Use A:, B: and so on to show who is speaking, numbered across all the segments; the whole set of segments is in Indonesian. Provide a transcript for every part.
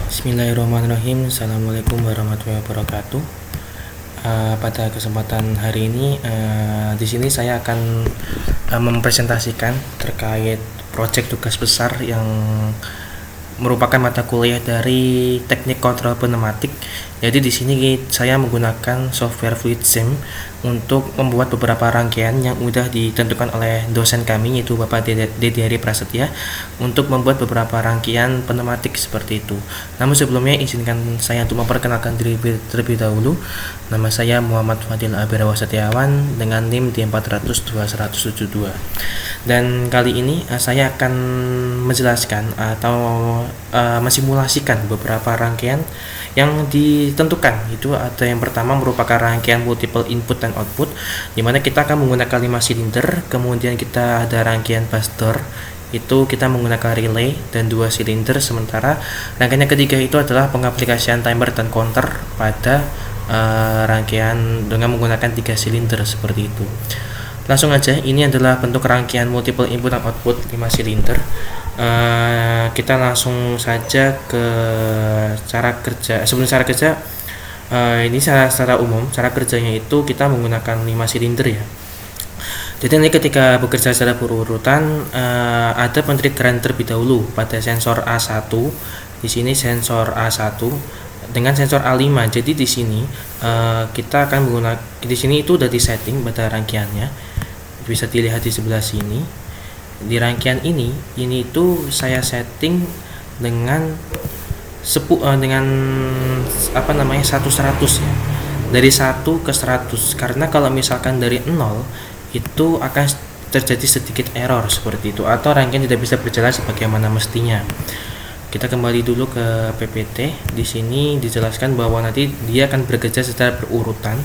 A: Bismillahirrahmanirrahim. Assalamualaikum warahmatullahi wabarakatuh. Pada kesempatan hari ini, di sini saya akan mempresentasikan terkait proyek tugas besar yang merupakan mata kuliah dari teknik kontrol pneumatik. Jadi di sini saya menggunakan software FluidSim untuk membuat beberapa rangkaian yang sudah ditentukan oleh dosen kami, yaitu Bapak Dedi Hari Prasetya, untuk membuat beberapa rangkaian pneumatik seperti itu. Namun sebelumnya izinkan saya untuk memperkenalkan diri terlebih dahulu. Nama saya Muhammad Fadil Abirawa Setiawan dengan NIM D4002172. Dan kali ini saya akan menjelaskan atau mensimulasikan beberapa rangkaian yang ditentukan. Itu ada yang pertama merupakan rangkaian multiple input dan output, di mana kita akan menggunakan 5 silinder. Kemudian kita ada rangkaian bustor, itu kita menggunakan relay dan 2 silinder. Sementara rangkaian yang ketiga itu adalah pengaplikasian timer dan counter pada rangkaian dengan menggunakan 3 silinder seperti itu. Langsung aja, ini adalah bentuk rangkaian multiple input dan output 5 silinder. Kita langsung saja ke cara kerja. Sebelum cara kerja, ini secara umum cara kerjanya itu kita menggunakan 5 silinder ya. Jadi ini ketika bekerja secara berurutan, ada pentriggeran terlebih dahulu pada sensor A1. Di sini sensor A1 dengan sensor A5. Jadi di sini kita akan menggunakan, di sini itu sudah disetting pada rangkaiannya. Bisa dilihat di sebelah sini. Di rangkaian ini itu saya setting dengan 100 ya. Dari 1 ke 100. Karena kalau misalkan dari 0 itu akan terjadi sedikit error seperti itu, atau rangkaian tidak bisa berjalan sebagaimana mestinya. Kita kembali dulu ke PPT. Di sini dijelaskan bahwa nanti dia akan bekerja secara berurutan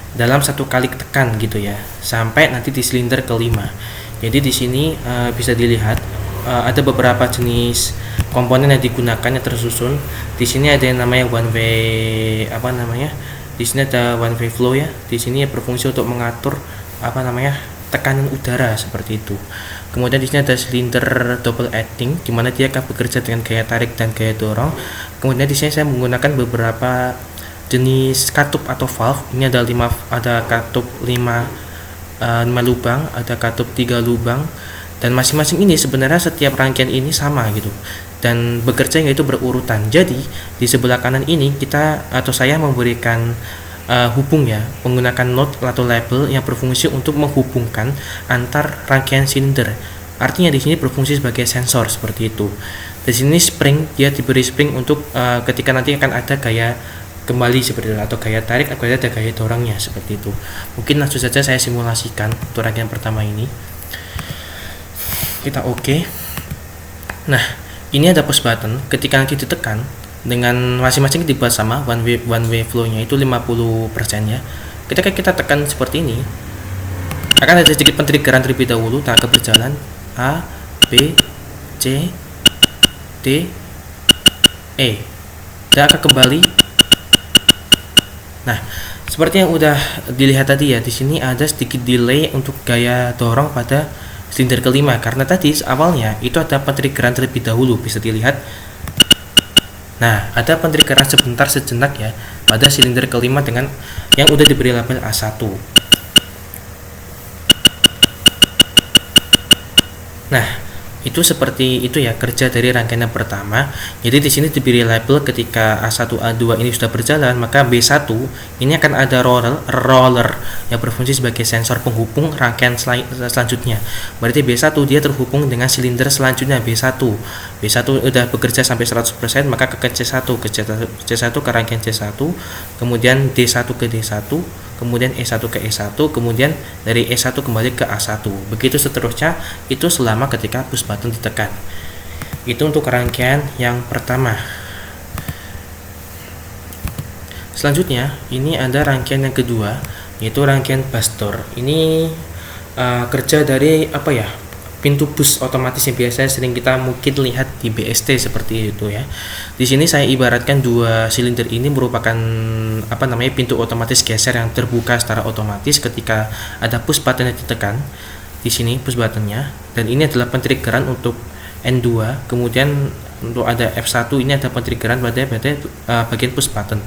A: dalam satu kali tekan gitu ya, sampai nanti di silinder kelima. Jadi di sini bisa dilihat ada beberapa jenis komponen yang digunakan yang tersusun. Di sini ada yang namanya one way Di sini ada one way flow ya. Di sini berfungsi untuk mengatur tekanan udara seperti itu. Kemudian di sini ada silinder double acting, di mana dia akan bekerja dengan gaya tarik dan gaya dorong. Kemudian di sini saya menggunakan beberapa jenis katup atau valve. Ini ada katup 5 lubang, ada katup 3 lubang, dan masing-masing ini sebenarnya setiap rangkaian ini sama gitu, dan bekerja yaitu berurutan. Jadi di sebelah kanan ini saya memberikan hubung ya, menggunakan node atau label yang berfungsi untuk menghubungkan antar rangkaian silinder. Artinya di sini berfungsi sebagai sensor seperti itu. Di sini spring, dia diberi spring untuk ketika nanti akan ada gaya kembali seperti itu, atau gaya tarik, atau ada gaya dorongnya seperti itu. Mungkin langsung saja saya simulasikan untuk rangkaian pertama ini. Kita oke. Nah, ini ada push button. Ketika nanti ditekan, dengan masing-masing dibuat sama, one way flow-nya itu 50% ya. Ketika kita tekan seperti ini, akan ada sedikit pentriggeran terlebih dahulu. Kita akan berjalan A, B, C, D, E. Dan akan kembali. Nah, seperti yang udah dilihat tadi ya, di sini ada sedikit delay untuk gaya dorong pada silinder kelima, karena tadi awalnya itu ada pentriggeran terlebih dahulu, bisa dilihat. Nah, ada pentriggeran sejenak ya pada silinder kelima dengan yang udah diberi label A1. Nah, itu seperti itu ya kerja dari rangkaian yang pertama. Jadi di sini diberi label ketika A1 A2 ini sudah berjalan, maka B1 ini akan ada roller yang berfungsi sebagai sensor penghubung rangkaian selanjutnya. Berarti B1 dia terhubung dengan silinder selanjutnya B1. B1 udah bekerja sampai 100%, maka ke C1 ke rangkaian C1, kemudian D1 ke D1, kemudian E1 ke E1, kemudian dari E1 kembali ke A1. Begitu seterusnya, itu selama ketika push button ditekan. Itu untuk rangkaian yang pertama. Selanjutnya, ini ada rangkaian yang kedua, yaitu rangkaian bustor. Ini kerja dari pintu push otomatis yang biasa sering kita mungkin lihat di BST seperti itu ya. Di sini saya ibaratkan 2 silinder ini merupakan pintu otomatis geser yang terbuka secara otomatis ketika ada push button yang ditekan. Di sini push buttonnya, dan ini adalah pentriggeran untuk N2. Kemudian untuk ada F1 ini ada pentriggeran pada bagian push button.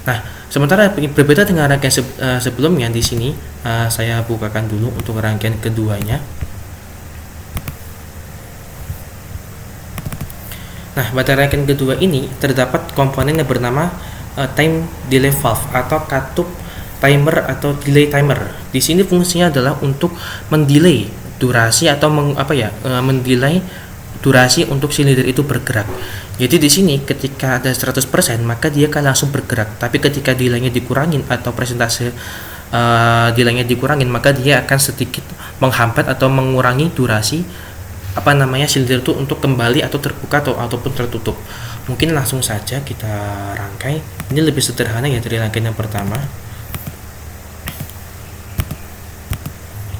A: Nah, sementara berbeda dengan rangkaian sebelumnya, di sini saya bukakan dulu untuk rangkaian keduanya. Nah, pada rangkaian kedua ini terdapat komponen yang bernama time delay valve atau katup timer atau delay timer. Di sini fungsinya adalah untuk mendelay durasi atau mendelay durasi untuk silinder itu bergerak. Jadi di sini ketika ada 100% maka dia akan langsung bergerak. Tapi ketika delaynya dikurangin atau persentase delaynya dikurangin, maka dia akan sedikit menghambat atau mengurangi durasi silinder itu untuk kembali atau terbuka ataupun tertutup. Mungkin langsung saja kita rangkai. Ini lebih sederhana ya dari rangkaian yang pertama.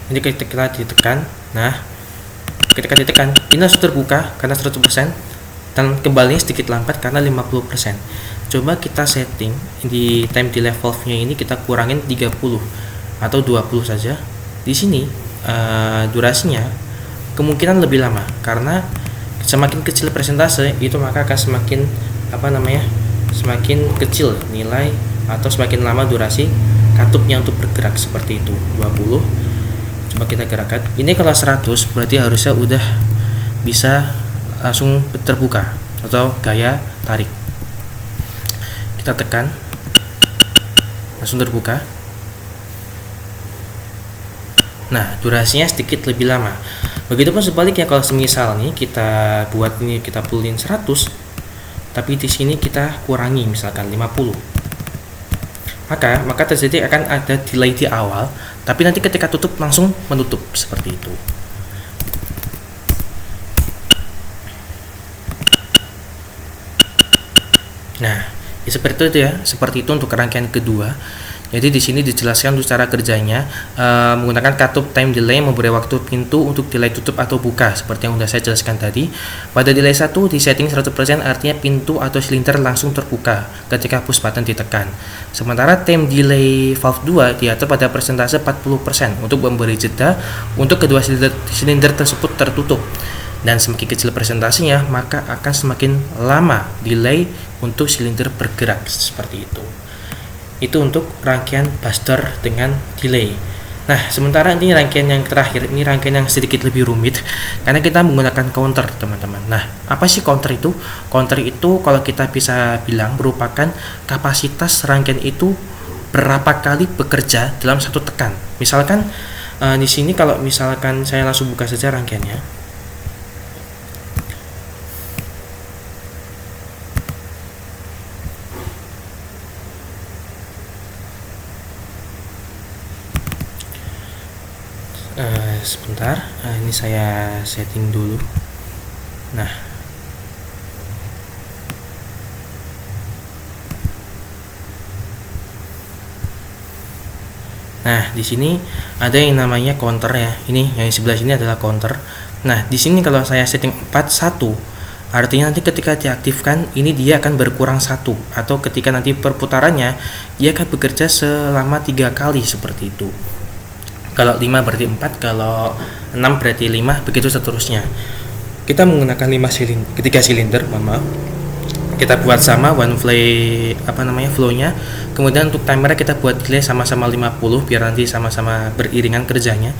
A: Ini ketika ditekan, nah ketika ditekan ini langsung terbuka karena 100% dan kembalinya sedikit lambat karena 50%. Coba kita setting di time delay valve-nya ini, kita kurangin 30 atau 20 saja. Di sini durasinya kemungkinan lebih lama karena semakin kecil persentase itu maka akan semakin kecil nilai atau semakin lama durasi katupnya untuk bergerak, seperti itu. 20. Coba kita gerakkan. Ini kalau 100 berarti harusnya udah bisa langsung terbuka atau gaya tarik. Kita tekan, langsung terbuka. Nah, durasinya sedikit lebih lama. Begitupun sebaliknya, kalau semisal nih kita buat ini, kita pulin 100 tapi di sini kita kurangi misalkan 50, maka terjadi akan ada delay di awal, tapi nanti ketika tutup langsung menutup, seperti itu. Nah, seperti itu ya, seperti itu untuk rangkaian kedua. Jadi di sini dijelaskan untuk cara kerjanya, menggunakan katup time delay memberi waktu pintu untuk delay tutup atau buka, seperti yang sudah saya jelaskan tadi. Pada delay 1 di setting 100% artinya pintu atau silinder langsung terbuka ketika push button ditekan. Sementara time delay valve 2 diatur pada persentase 40% untuk memberi jeda untuk kedua silinder tersebut tertutup. Dan semakin kecil persentasenya maka akan semakin lama delay untuk silinder bergerak, seperti itu. Itu untuk rangkaian buster dengan delay. Nah, sementara ini rangkaian yang terakhir, ini rangkaian yang sedikit lebih rumit karena kita menggunakan counter, teman-teman. Nah, apa sih counter itu? Counter itu kalau kita bisa bilang merupakan kapasitas rangkaian itu berapa kali bekerja dalam satu tekan. Misalkan di sini kalau misalkan saya langsung buka saja rangkaiannya. Sebentar, ini saya setting dulu. Nah, di sini ada yang namanya counter ya. Ini yang sebelah sini adalah counter. Nah, di sini kalau saya setting 41, artinya nanti ketika diaktifkan ini dia akan berkurang 1, atau ketika nanti perputarannya dia akan bekerja selama 3 kali, seperti itu. Kalau 5 berarti 4, kalau 6 berarti 5, begitu seterusnya. Kita menggunakan 3 silinder, mohon maaf. Kita buat sama one flow-nya. Kemudian untuk timernya kita buat delay sama-sama 50 biar nanti sama-sama beriringan kerjanya.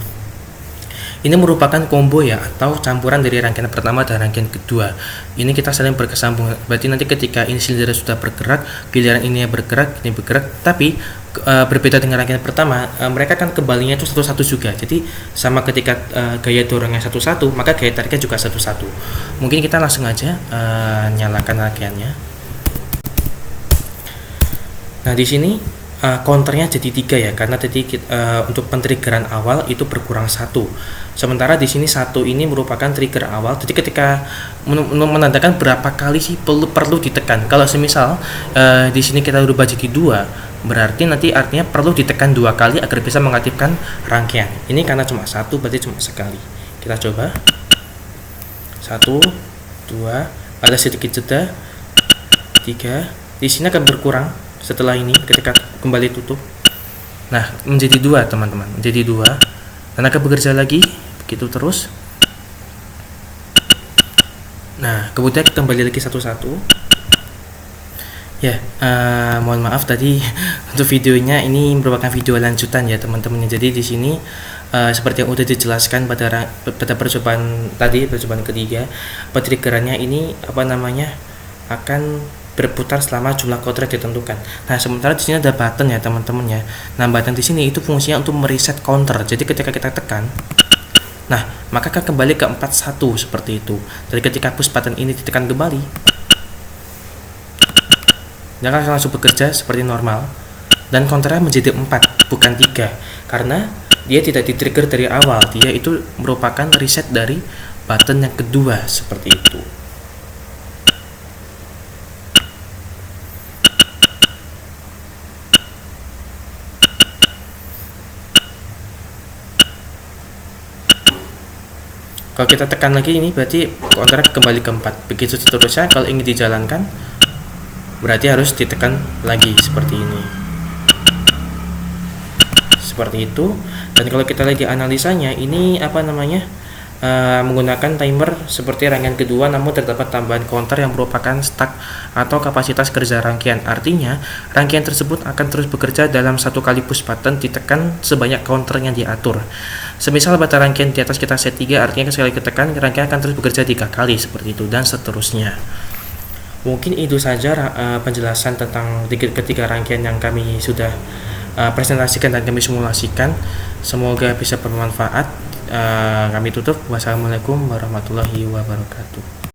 A: Ini merupakan combo ya, atau campuran dari rangkaian pertama dan rangkaian kedua. Ini kita saling berkesambungan. Berarti nanti ketika ini silinder sudah bergerak, giliran ini bergerak, ini bergerak. Tapi berbeda dengan rangkaian pertama, mereka kan kembalinya itu satu-satu juga. Jadi sama ketika gaya dorongnya satu-satu, maka gaya tariknya juga satu-satu. Mungkin kita langsung aja nyalakan rangkaiannya. Nah, di sini counternya jadi 3 ya, karena tadi untuk pentriggeran awal itu berkurang 1. Sementara di sini 1 ini merupakan trigger awal. Jadi ketika menandakan berapa kali sih perlu ditekan. Kalau semisal di sini kita rubah jadi 2, berarti nanti artinya perlu ditekan 2 kali agar bisa mengaktifkan rangkaian. Ini karena cuma 1 berarti cuma sekali. Kita coba. 1, 2, ada sedikit jeda. 3. Di sini akan berkurang setelah ini ketika kembali tutup. Nah, menjadi 2 teman-teman, menjadi 2 dan akan bekerja lagi begitu terus. Nah, kemudian kita kembali lagi satu-satu. Ya, mohon maaf tadi untuk videonya ini merupakan video lanjutan ya teman-teman. Jadi di sini seperti yang udah dijelaskan pada percobaan tadi, percobaan ketiga, triggerannya ini akan berputar selama jumlah counter ditentukan. Nah, sementara di sini ada button ya teman-teman ya. Nah, button di sini itu fungsinya untuk mereset counter. Jadi ketika kita tekan, nah maka akan kembali ke 41 seperti itu. Jadi ketika push button ini ditekan kembali, dia akan langsung bekerja seperti normal dan counternya menjadi 4 bukan 3 karena dia tidak di-trigger dari awal. Dia itu merupakan reset dari button yang kedua seperti itu. Kalau kita tekan lagi ini berarti counternya kembali ke 4. Begitu seterusnya kalau ingin dijalankan berarti harus ditekan lagi seperti ini, seperti itu. Dan kalau kita lihat di analisanya ini menggunakan timer seperti rangkaian kedua, namun terdapat tambahan counter yang merupakan stack atau kapasitas kerja rangkaian. Artinya rangkaian tersebut akan terus bekerja dalam satu kali push button ditekan sebanyak counter yang diatur. Semisal bata rangkaian di atas kita set 3, artinya sekali ditekan rangkaian akan terus bekerja 3 kali seperti itu dan seterusnya. Mungkin itu saja penjelasan tentang ketiga rangkaian yang kami sudah presentasikan dan kami simulasikan. Semoga bisa bermanfaat. Kami tutup. Wassalamualaikum warahmatullahi wabarakatuh.